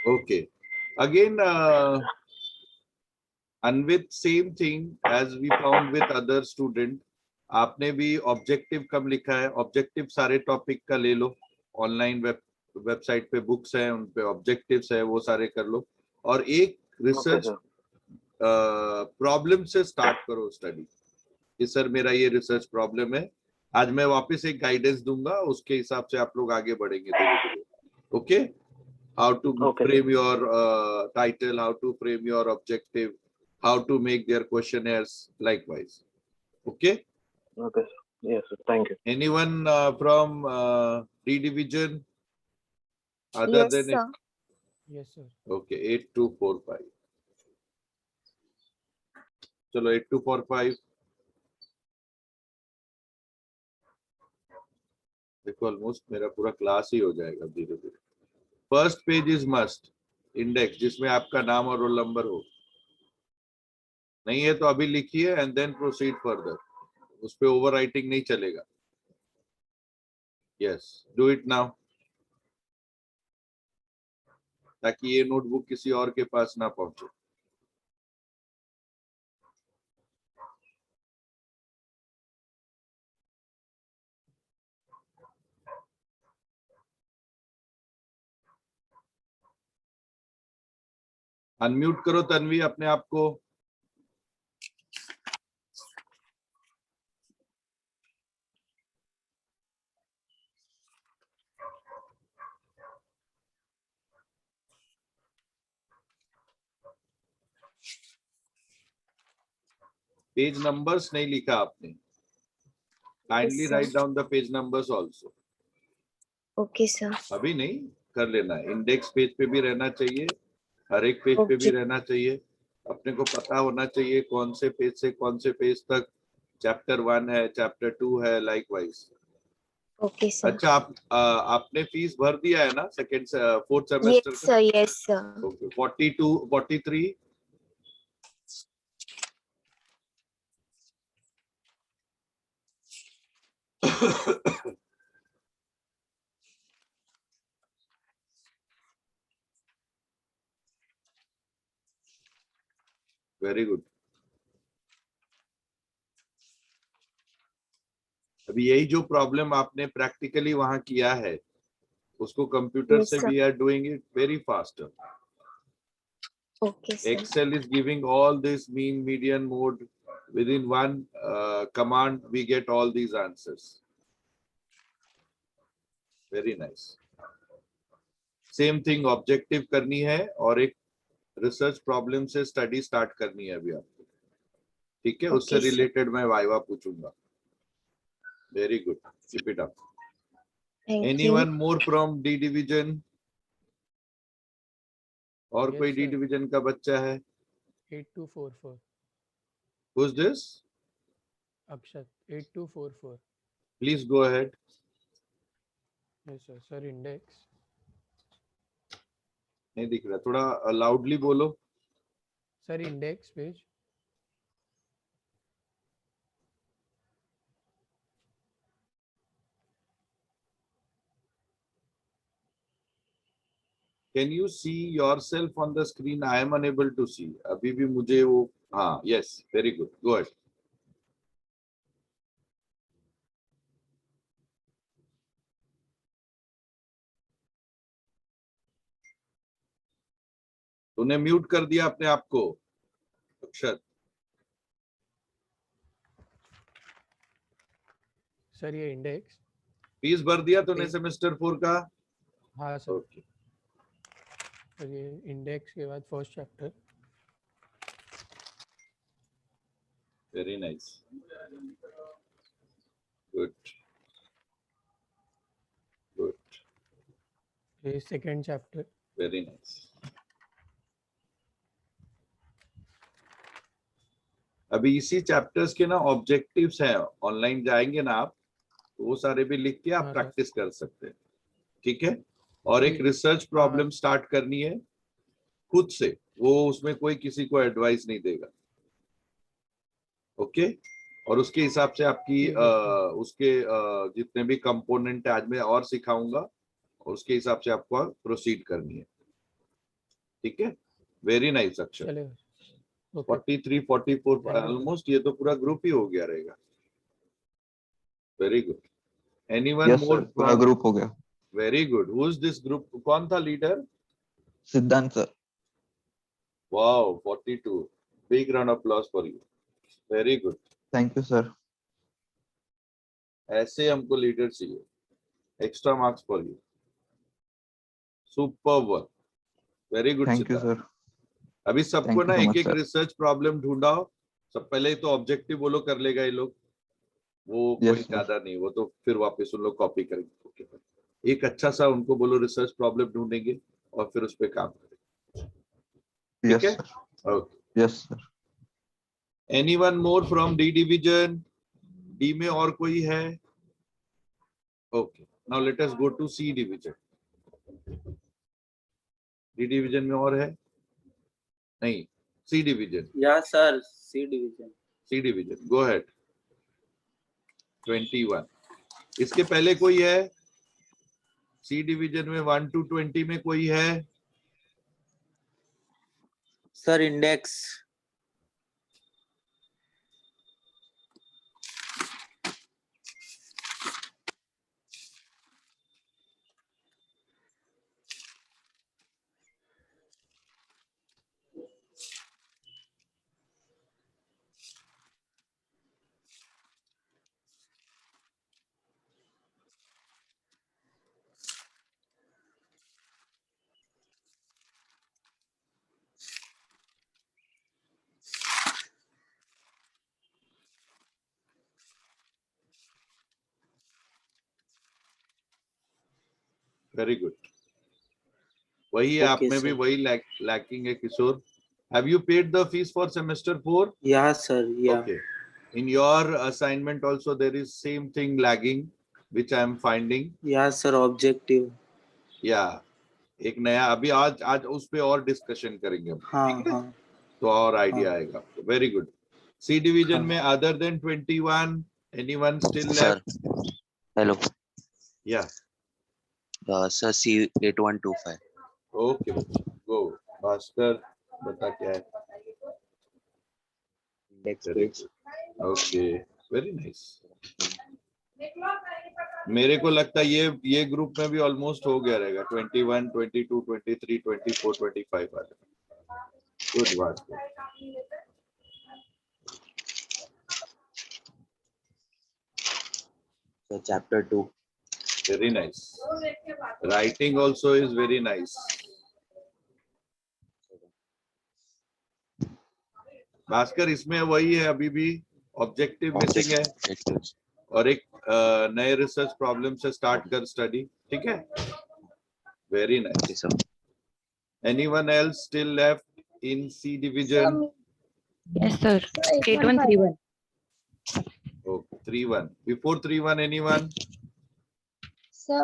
Okay. Again, Anvit, same thing as we found with other student. आपने भी objective कम लिखा है, ऑब्जेक्टिव सारे टॉपिक का ले लो, ऑनलाइन वेबसाइट पे बुक्स हैं, उन पे ऑब्जेक्टिव्स है, वो सारे कर लो और एक रिसर्च प्रॉब्लम से स्टार्ट करो स्टडी कि सर मेरा ये रिसर्च प्रॉब्लम है, आज मैं वापस एक गाइडेंस दूंगा, उसके हिसाब से आप लोग आगे बढ़ेंगे धीरे धीरे. Okay, how to frame your title, how to frame your objective, how to make their questionnaires likewise. Okay? Okay, sir. Yes, sir. Thank you. Anyone from D division other Yes, than sir. it? Yes, sir. Okay, 8245. चलो 8245. देखो almost मेरा पूरा class ही हो जाएगा धीरे धीरे. First page is must index, जिसमें आपका नाम और रोल नंबर हो. नहीं है तो अभी लिखिए एंड देन प्रोसीड फर्दर. उस पे ओवर राइटिंग नहीं चलेगा. यस, डू इट नाउ, ताकि ये नोटबुक किसी और के पास ना पहुंचे. अनम्यूट करो तन्वी अपने आप को. पेज नंबर्स नहीं लिखा आपने. Kindly sir. Write down the page numbers also. Okay, sir. अभी नहीं कर लेना है. इंडेक्स पेज पे भी रहना चाहिए, हर एक पेज पे भी Okay. रहना चाहिए. अपने को पता होना चाहिए कौन से पेज से कौन से पेज तक चैप्टर 1 है, चैप्टर 2 है, लाइकवाइज. Okay, sir. अच्छा, आपने फीस भर दिया है ना second fourth semester Yes, sir. Yes, sir. Okay. 42 43. Very good. अभी यही जो प्रॉब्लम आपने प्रैक्टिकली वहां किया है, उसको कंप्यूटर Yes, से sir. We are doing it very faster. Okay, sir. Excel is giving all this mean, median, mode. Within one command, we get all these answers. Very nice. Same thing, objective करनी है और एक research problem से study start करनी है अभी आपको. ठीक है, उससे Okay, sir. related मैं वाइवा पूछूंगा. Very good. Keep it up. Thank you. Anyone more from D division? और Yes, कोई D sir. division का बच्चा है? 8244. Who's this? Akshat. 8244. Please go ahead. Yes, sir. Sir, index. नहीं दिख रहा, थोड़ा loudly बोलो. Sir, index page. Can you see yourself on the screen? I am unable to see. अभी भी मुझे वो, हाँ, yes, very good. Go ahead. तूने म्यूट कर दिया अपने आप को, अक्षत. Sir, ये index. फीस भर दिया तूने एक- सेमेस्टर 4 का? हाँ सर. ओके. सर ये index के बाद first chapter. Very nice. Good good. ये second chapter. Very nice. अभी इसी चैप्टर्स के ना ऑब्जेक्टिव्स हैं, ऑनलाइन जाएंगे ना आप, तो वो सारे भी लिख के आप हाँ, प्रैक्टिस कर सकते हैं. ठीक है. और एक ठीक. रिसर्च प्रॉब्लम स्टार्ट करनी है खुद से, वो उसमें कोई किसी को एडवाइस नहीं देगा. ओके. और उसके हिसाब से आपकी ठीक है. उसके जितने भी कंपोनेंट आज मैं और सिखाऊंगा, और उसके हिसाब से आपको प्रोसीड करनी है. ठीक है, वेरी नाइस अक्षर। चलेगा। Okay 43 44 Thank you, sir. Almost ये तो पूरा ग्रुप ही हो गया रहेगा। Very good. एनीवन यस मोर? सर, पूरा ग्रुप हो गया। Very good. Who is this group? कौन था लीडर? सिद्धांत sir. Wow 42, big round of applause for you. Very good. Thank you sir. ऐसे हमको लीडर चाहिए। Extra marks for you. Super work. Very good. Thank you sir. अभी सबको Thank you ना so एक much, एक sir. रिसर्च प्रॉब्लम ढूंढाओ। सब पहले तो ऑब्जेक्टिव वो लोग कर लेगा ये लोग, वो Yes, कोई sir. ज्यादा नहीं, वो तो फिर वापस उन लोग कॉपी करेंगे। ओके, एक अच्छा सा उनको बोलो रिसर्च प्रॉब्लम ढूंढेंगे और फिर उस पर काम करेंगे। Yes ठीक है? sir. Okay. Yes sir. Anyone more from D division? D में और कोई है? Okay, now let us go to C division. D division में और है? नहीं, C division. Yeah, sir. C division. C division, go ahead. 21। इसके पहले कोई है? सी डिवीजन में 1 to 20 में कोई है? Sir, index. Very good. वही है, आप Okay, में भी sir. वही लैकिंग है Kishore. Have you paid the fees for semester 4? Yeah, sir. Yeah. Okay. In your assignment also there is same thing lagging which I am finding. Yeah, sir. Objective. Yeah. एक नया अभी आज उस पे और डिस्कशन करेंगे हम। हाँ ठीक है? हाँ तो और आइडिया आएगा आपको। Very good. सी डिवीजन हाँ. में other than 21 anyone still Sir, left? hello. या Sir, C8125. ओके बच्चे, गो। भास्कर बता क्या है? Index very page. Good. Okay, very nice. मेरे को लगता है ये ग्रुप में भी ऑलमोस्ट हो गया रहेगा। 21 22 23 24 25 वाले। गुड बात। So chapter 2. Very nice. Writing also is very nice. Bhaskar, इसमें वही है, अभी भी ऑब्जेक्टिव मिसिंग है Objectives. और एक नए रिसर्च प्रॉब्लम से स्टार्ट कर स्टडी। ठीक है? Very Okay, nice. sir. Anyone else still left in C division? Yes, sir. 8131. Okay, 31 before 31 anyone? Sir,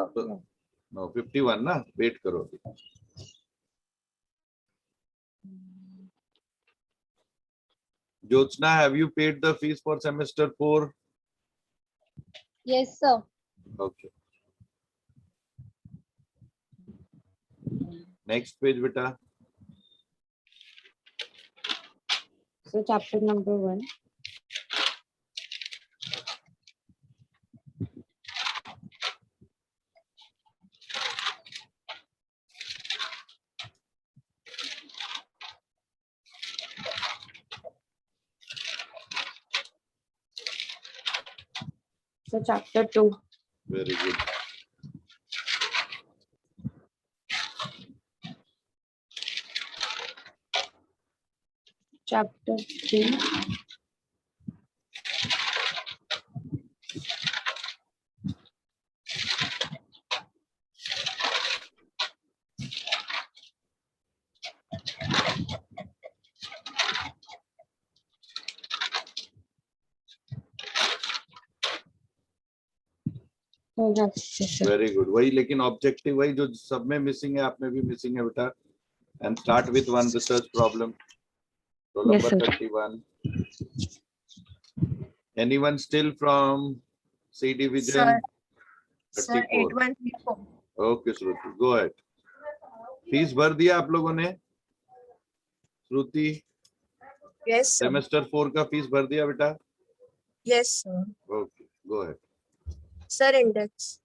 no 51 ना, वेट करो अभी। Jyotsna, have you paid the fees for semester 4? yes, sir. Okay. Next page, beta. So chapter number 1. So chapter 2. Very good. Chapter 3. Oh, yes, sir. Very good. वही, लेकिन objective वही जो सब में missing है, आप में भी मिसिंग है बेटा। And start with one research problem. Roll Yes, number sir. 31. Anyone still from C division? Sir, 34. 8134. Okay, Shruti, go ahead. Fees भर दिया आप लोगों ने? श्रुति, Yes, sir. सेमेस्टर 4 का फीस भर दिया बेटा? Yes, sir. Okay, go ahead. Sir, index.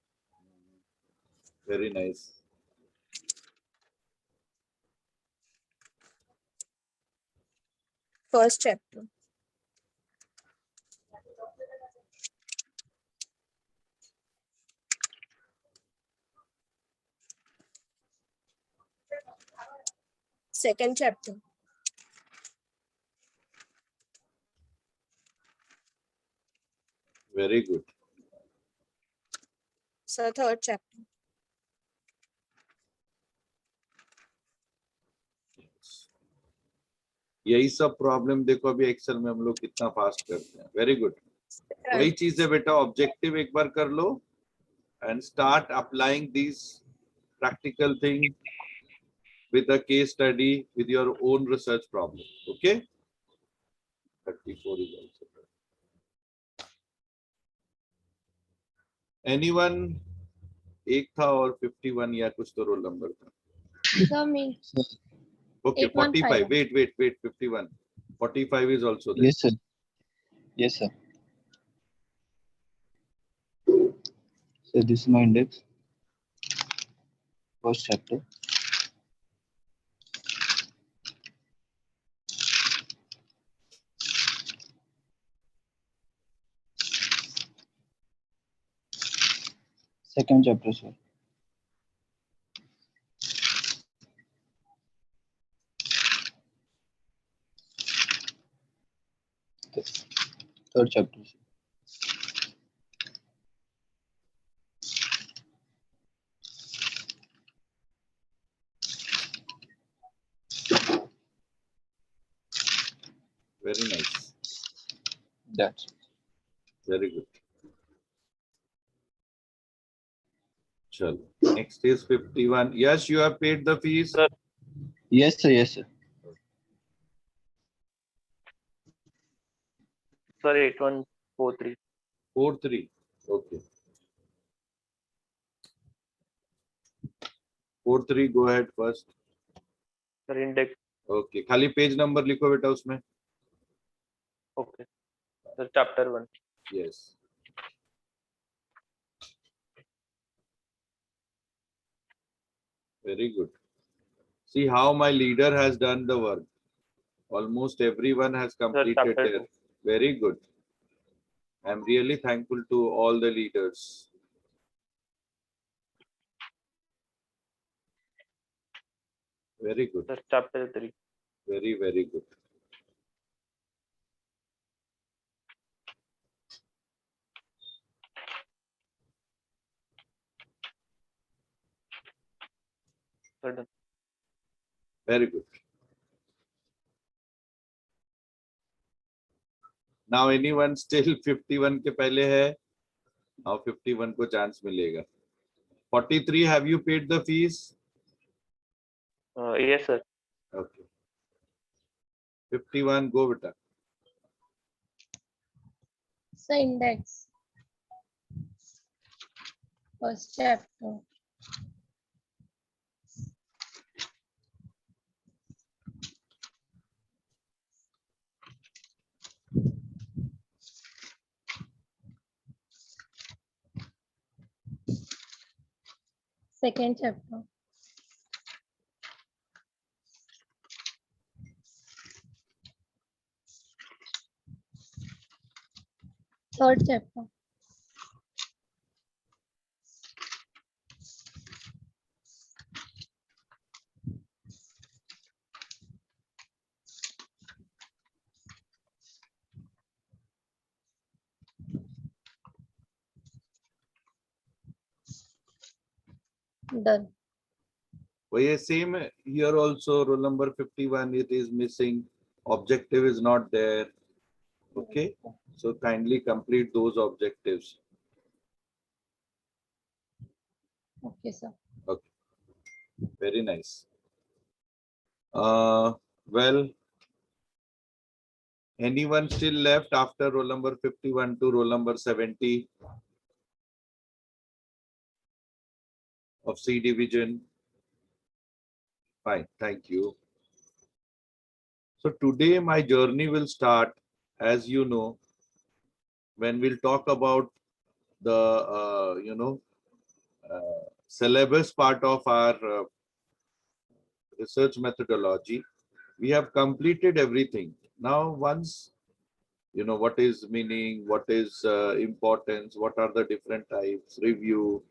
Very nice. First chapter. Second chapter. Very good. Sir, third chapter. यही सब प्रॉब्लम देखो अभी एक्सेल में हम लोग कितना फास्ट करते हैं. Very good. वही चीज है बेटा, ऑब्जेक्टिव एक बार कर लो and start applying this practical thing with a case study with your own research problem. Okay. 34 is also there. Anyone? एक था और 51 या कुछ तो रोल नंबर था. Sir, me. Okay, 45. 815. Wait. 51. 45 is also there. Yes, sir. Yes, sir. So this is my index. First chapter. Second chapter, sir. Third chapter, sir. Very nice. That's Very good. Chalo. Next is 51. Yes, you have paid the fees. Sir. yes, sir. Yes, sir. Sir, 8143. 43. Okay. 43. Go ahead first. Sir, index. Okay. खाली page number लिखो बेटा उसमें. Okay. Sir, chapter 1. Yes. Very good. See how my leader has done the work. Almost everyone has completed chapter their. 2. Very good. I'm really thankful to all the leaders. Very good. Sir, chapter 3. Very, very good. Sir, done. Very good. Now anyone still 51 के पहले है? Now 51 को chance मिलेगा. 43, have you paid the fees? Yes, sir. Okay. 51, go बेटा. Sir, index. First chapter. Second chapter. Third chapter. Done. Well, yeah, same here also, roll number 51, it is missing. Objective is not there. Okay. So kindly complete those objectives. Okay, sir. Very nice. Well, anyone still left after roll number 51 to roll number 70 of C division? Fine, thank you. So today my journey will start, as you know, when we'll talk about the syllabus part of our research methodology. We have completed everything. Now, once you know what is meaning, what is importance, what are the different types, review.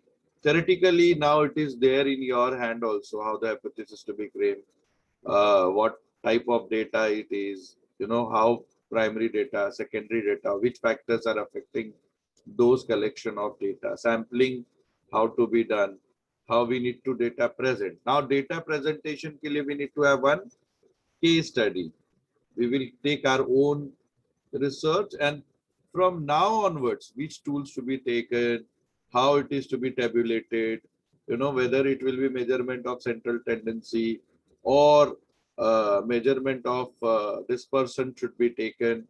Theoretically, now it is there in your hand also, how the hypothesis to be framed, what type of data it is, how primary data, secondary data, which factors are affecting those collection of data, sampling, how to be done, how we need to data present. Now, data presentation ke liye we need to have one case study. We will take our own research, and from now onwards, which tools to be taken, how it is to be tabulated, whether it will be measurement of central tendency or measurement of dispersion should be taken.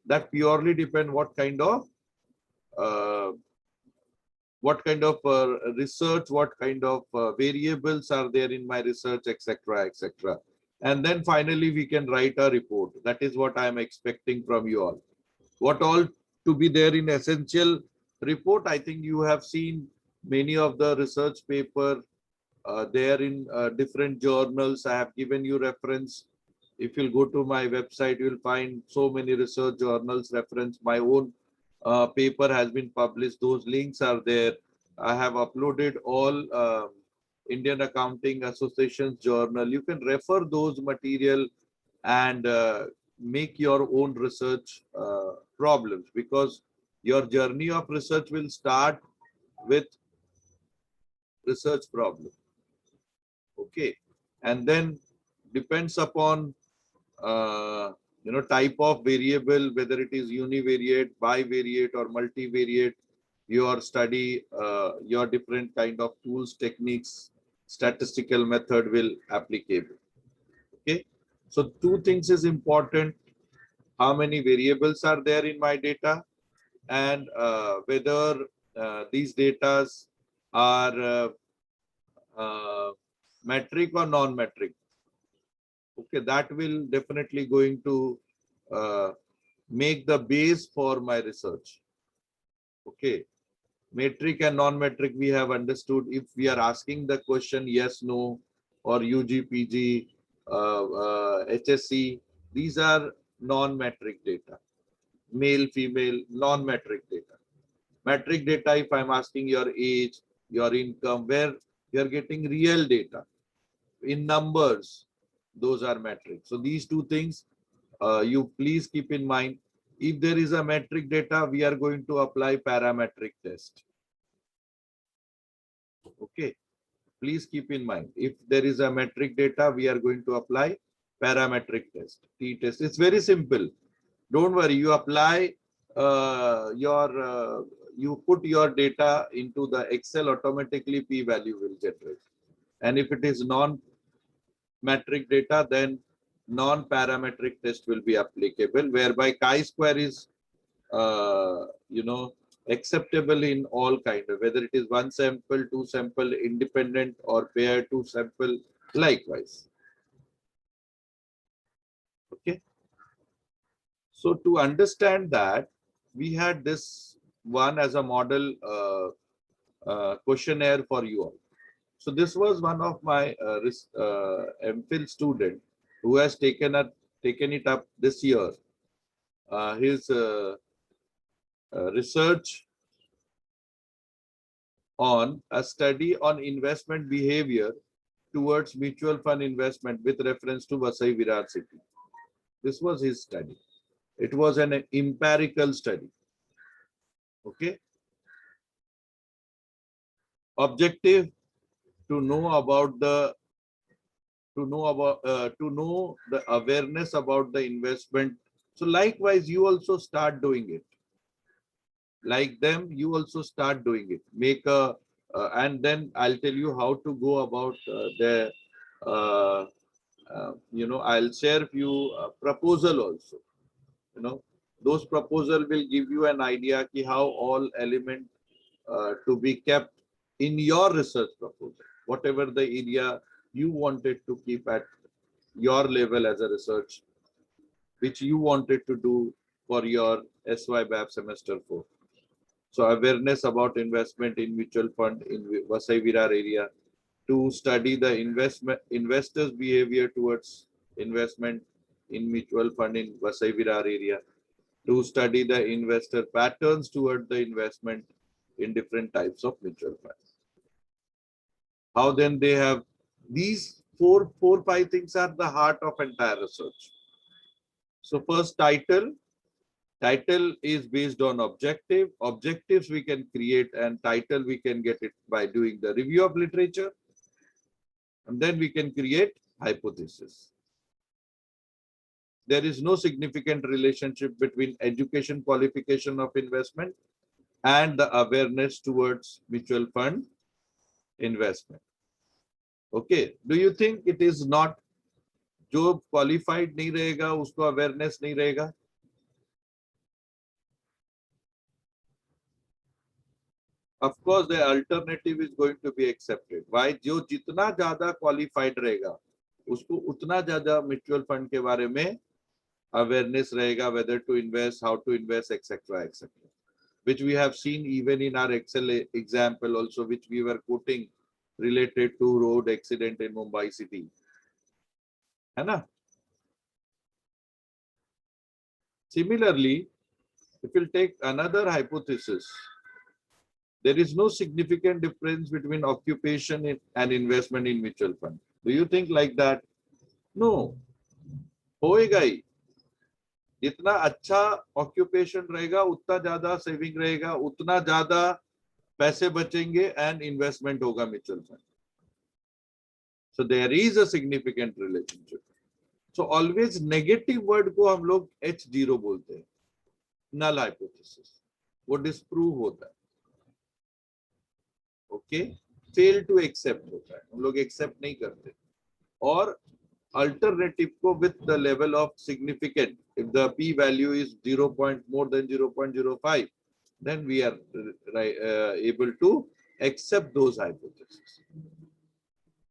That purely depend what kind of research, what kind of variables are there in my research, etc., etc. And then finally we can write a report. That is what I am expecting from you all. What all to be there in essential report? I think you have seen many of the research paper there in different journals. I have given you reference. If you'll go to my website, you'll find so many research journals reference. My own paper has been published. Those links are there. I have uploaded all Indian Accounting Association's journal. You can refer those material and make your own research problems, because your journey of research will start with research problem. Okay, and then depends upon type of variable, whether it is univariate, bivariate, or multivariate. Your study, your different kind of tools, techniques, statistical method will applicable. Okay, so two things is important: how many variables are there in my data, and whether these data are metric or non-metric. Okay, that will definitely going to make the base for my research. Okay, metric and non-metric we have understood. If we are asking the question yes, no, or UG, PG, HSC, these are non-metric data. Male, female, non-metric data. Metric data, if I'm asking your age, your income, where you're getting real data in numbers, those are metrics. So these two things you please keep in mind. If there is a metric data, we are going to apply parametric test. Okay, please keep in mind, if there is a metric data, we are going to apply parametric test, t-test. It's very simple. Don't worry, you apply you put your data into the Excel, automatically p-value will generate. And if it is non-metric data, then non-parametric test will be applicable, whereby chi-square is acceptable in all kind of, whether it is one sample, two sample, independent, or pair two sample, likewise. Okay, so to understand that, we had this one as a model questionnaire for you all. So this was one of my MPhil student who has taken it up this year. His research on a study on investment behavior towards mutual fund investment with reference to Vasai Virar City. This was his study. It was an empirical study. Okay. Objective: to know the awareness about the investment. So likewise, you also start doing it. Like them, you also start doing it. Make a and then I'll tell you how to go about I'll share few proposal also. Those proposal will give you an idea ki how all element to be kept in your research proposal, whatever the area you wanted to keep at your level as a research which you wanted to do for your SYBAP semester 4. So awareness about investment in mutual fund in Vasai Virar area, to study the investors' behavior towards investment in mutual fund in Vasai Virar area, to study the investor patterns toward the investment in different types of mutual funds. How then they have these four, five things are the heart of entire research. So first, title. Title is based on objective. Objectives we can create, and title we can get it by doing the review of literature. And then we can create hypothesis. There is no significant relationship between education qualification of investment and the awareness towards mutual fund investment. Okay, do you think it is not, जो qualified नहीं रहेगा उसको awareness नहीं रहेगा? Of course, the alternative is going to be accepted. Why? जो जितना ज़्यादा qualified रहेगा, उसको उतना ज़्यादा mutual fund के बारे में awareness रहेगा, whether to invest, how to invest, etc., etc. Which we have seen even in our Excel example also, which we were quoting related to road accident in Mumbai city. है ना? Similarly, if we'll take another hypothesis, there is no significant difference between occupation and investment in mutual fund. Do you think like that? No. होएगा ही. जितना अच्छा occupation रहेगा, उतना ज्यादा saving रहेगा, उतना ज्यादा पैसे बचेंगे and investment होगा mutual fund. So there is a significant relationship. So always negative word को हम लोग H0 बोलते हैं. Null hypothesis. वो disprove होता है. Okay, fail to accept होता है, हम लोग accept नहीं करते. और alternative को with the level of significant, if the p value is 0. more than 0.05, then we are able to accept those hypotheses.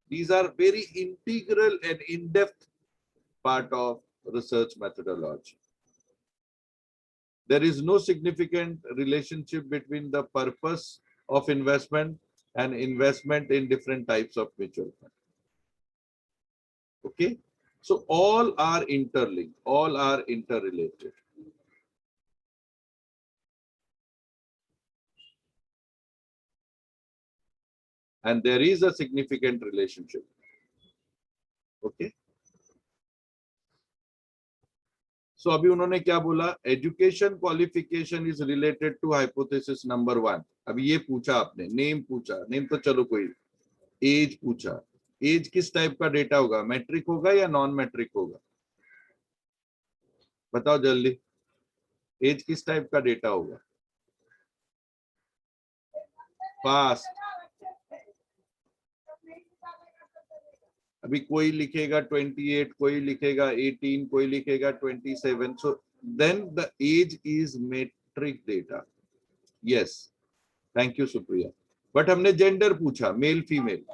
These are very integral and in-depth part of research methodology. There is no significant relationship between the purpose of investment and investment in different types of mutual fund. Okay, so all are interlinked, all are interrelated. And there is a significant relationship. Okay. So अभी उन्होंने क्या बोला? Education qualification is related to hypothesis number 1. अभी ये पूछा आपने, name पूछा, name तो चलो कोई, age पूछा. एज किस टाइप का डेटा होगा? मैट्रिक होगा या नॉन मैट्रिक होगा? बताओ जल्दी. एज किस टाइप का डेटा होगा? फास्ट. अभी कोई लिखेगा 28, कोई लिखेगा 18, कोई लिखेगा 27. So then the age is metric data. Yes, thank you Supriya. But हमने जेंडर पूछा, मेल फीमेल.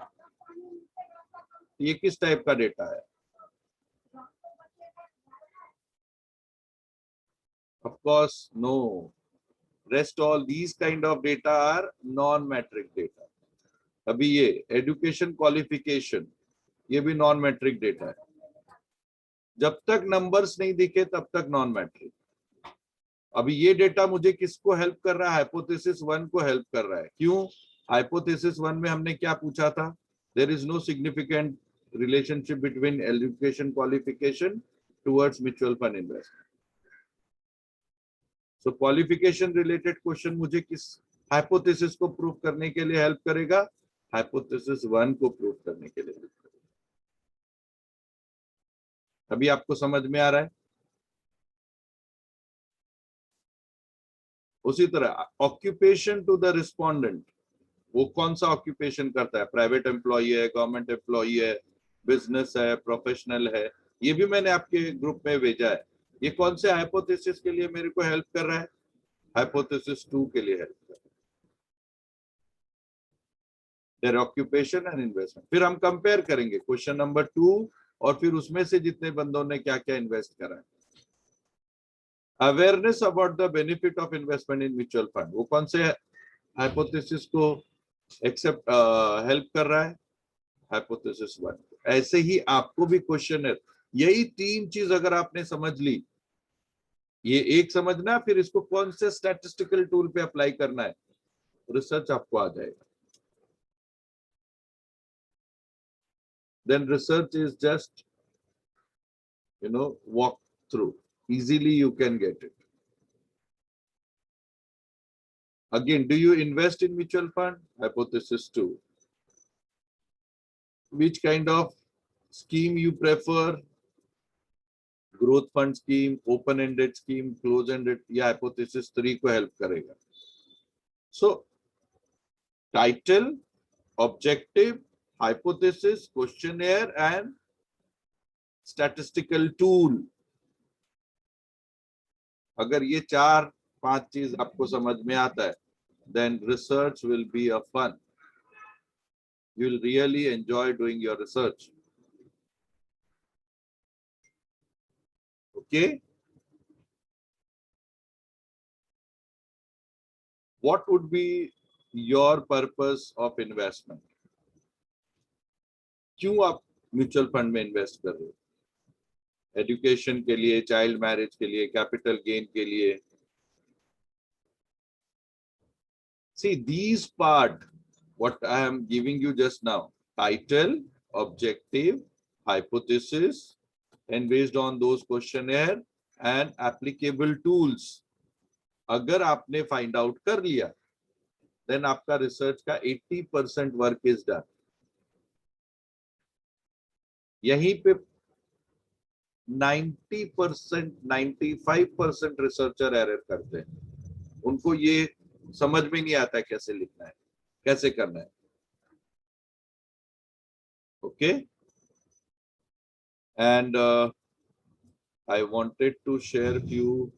ये किस टाइप का डेटा है? Of course, no. Rest all these kind of data are non-metric data. अभी ये education qualification, ये भी non-metric data है. जब तक numbers नहीं दिखे तब तक non-metric. अभी ये डेटा मुझे किसको हेल्प कर रहा है? हाइपोथेसिस 1 को हेल्प कर रहा है. क्यों? हाइपोथेसिस 1 में हमने क्या पूछा था? There is no significant relationship between education qualification towards mutual fund investment. So qualification related question मुझे किस hypothesis को प्रूव करने के लिए हेल्प करेगा? Hypothesis 1 को प्रूव करने के लिए हेल्प करेगा. अभी आपको समझ में आ रहा है? उसी तरह ऑक्यूपेशन टू द रिस्पोंडेंट, वो कौन सा ऑक्यूपेशन करता है? प्राइवेट एम्प्लॉई है, गवर्नमेंट एम्प्लॉई है, बिजनेस है, प्रोफेशनल है. ये भी मैंने आपके ग्रुप में भेजा है. ये कौन से हाइपोथेसिस के लिए मेरे को हेल्प कर रहा है? हाइपोथेसिस 2 के लिए हेल्प कर रहा है. Their occupation and investment. फिर हम कंपेयर करेंगे क्वेश्चन नंबर 2 और फिर उसमें से जितने बंदों ने क्या क्या इन्वेस्ट करा है. Awareness about the benefit of investment in mutual fund, वो कौन से हाइपोथेसिस को एक्सेप्ट हेल्प कर रहा है? हाइपोथेसिस 1। ऐसे ही आपको भी क्वेश्चन है, यही 3 चीज अगर आपने समझ ली, ये एक समझना, फिर इसको कौन से स्टैटिस्टिकल टूल पे अप्लाई करना है, रिसर्च आपको आ जाएगा। Then research is just, walk through. Easily you can get it. Again, do you invest in mutual fund? Hypothesis 2. Which kind of scheme you prefer? Growth fund scheme, open-ended scheme, close-ended? Yeah, hypothesis 3 को help करेगा. So, title, objective, hypothesis, questionnaire, and statistical tool. अगर ये 4-5 चीज आपको समझ में आता है, then research will be a fun. You will really enjoy doing your research. Okay? What would be your purpose of investment? क्यों आप म्यूचुअल फंड में इन्वेस्ट कर रहे हो? एजुकेशन के लिए, चाइल्ड मैरिज के लिए, कैपिटल गेन के लिए? See, these part, what I am giving you just now, title, objective, hypothesis, and based on those questionnaire and applicable tools, अगर आपने फाइंड आउट कर लिया, then आपका रिसर्च का 80% वर्क इज डन। यहीं पे 90%, 95% रिसर्चर एरर करते हैं, उनको ये समझ में नहीं आता कैसे लिखना है, कैसे करना है। Okay, and I wanted to share few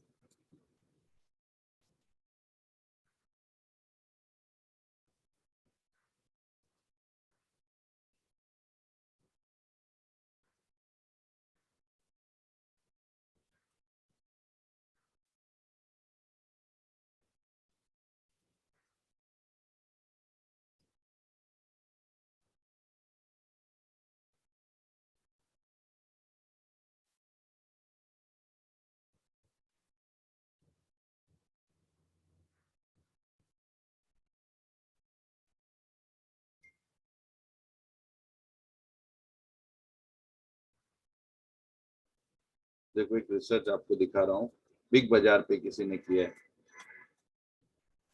देखो, एक रिसर्च आपको दिखा रहा हूँ, बिग बाजार पे किसी ने किया है,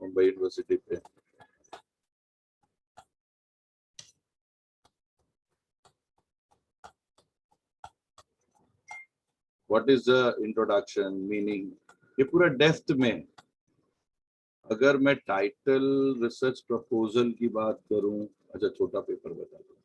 मुंबई यूनिवर्सिटी पे। What is the introduction, meaning, ये पूरा डेप्थ में। अगर मैं टाइटल रिसर्च प्रपोजल की बात करूं, अच्छा छोटा पेपर बता दो।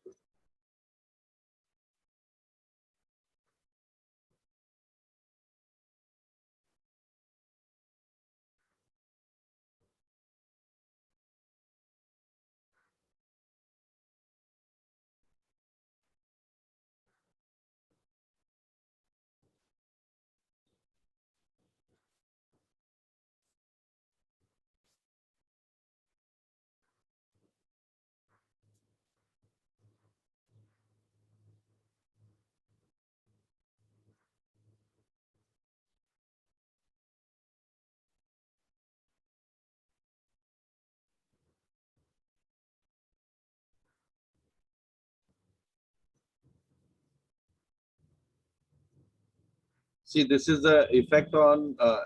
See, this is the effect on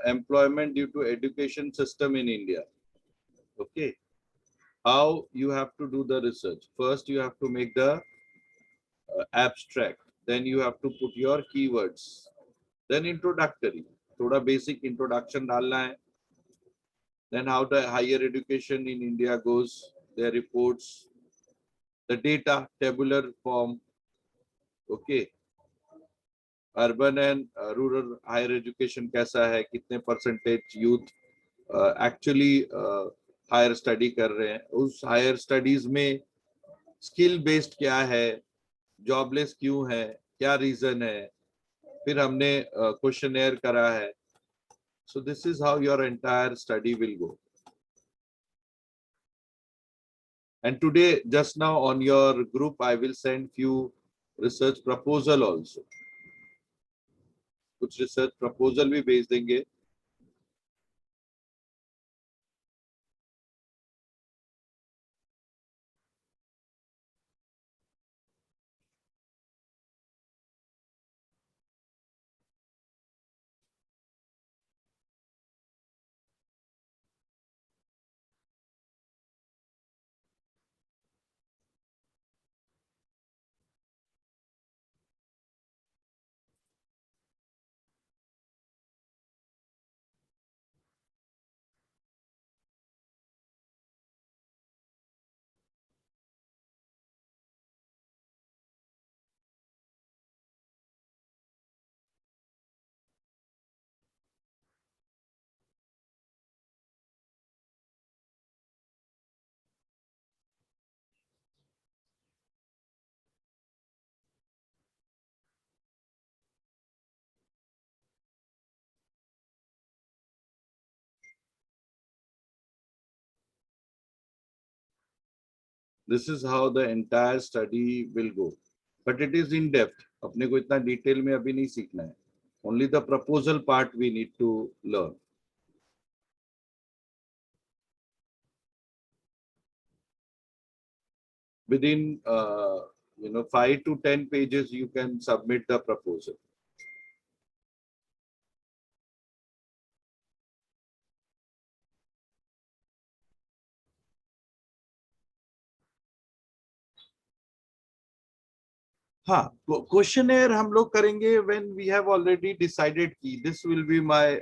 employment due to education system in India. Okay, how you have to do the research? First, you have to make the abstract. Then you have to put your keywords. Then introductory, थोड़ा basic introduction डालना है. Then how the higher education in India goes, their reports, the data, tabular form. Okay. Urban and rural higher education कैसा है, कितने percentage youth actually higher study कर रहे हैं, उस हायर स्टडीज में स्किल बेस्ड क्या है, जॉबलेस क्यों है, क्या रीजन है। फिर हमने क्वेश्चनेयर करा है, So this is how your entire study will go. And today, just now on your group, I will send few research proposal also. कुछ research proposal भी भेज देंगे. This is how the entire study will go. But it is in depth. अपने को इतना detail में अभी नहीं सीखना है. Only the proposal part we need to learn. Within 5 to 10 pages, you can submit the proposal. हाँ, क्वेश्चनर हम लोग करेंगे when we have already decided कि this will be my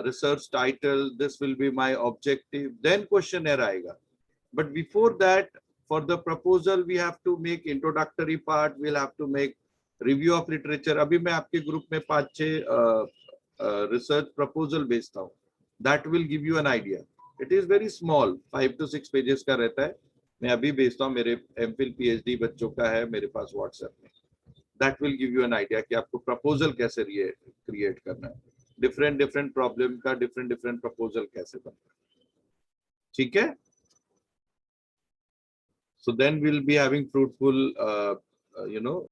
research title, this will be my objective, then questionnaire आएगा. But before that, for the proposal, we have to make introductory part, we'll have to make review of literature. अभी मैं आपके group में 5-6 research proposal भेजता हूँ. That will give you an idea. It is very small, 5 to 6 pages का रहता है. मैं अभी भेजता हूँ, मेरे MPhil PhD बच्चों का है मेरे पास WhatsApp में. That will give you an idea कि आपको proposal कैसे create करना है. Different problem का different proposal कैसे बनता है. ठीक है? So then we'll be having fruitful,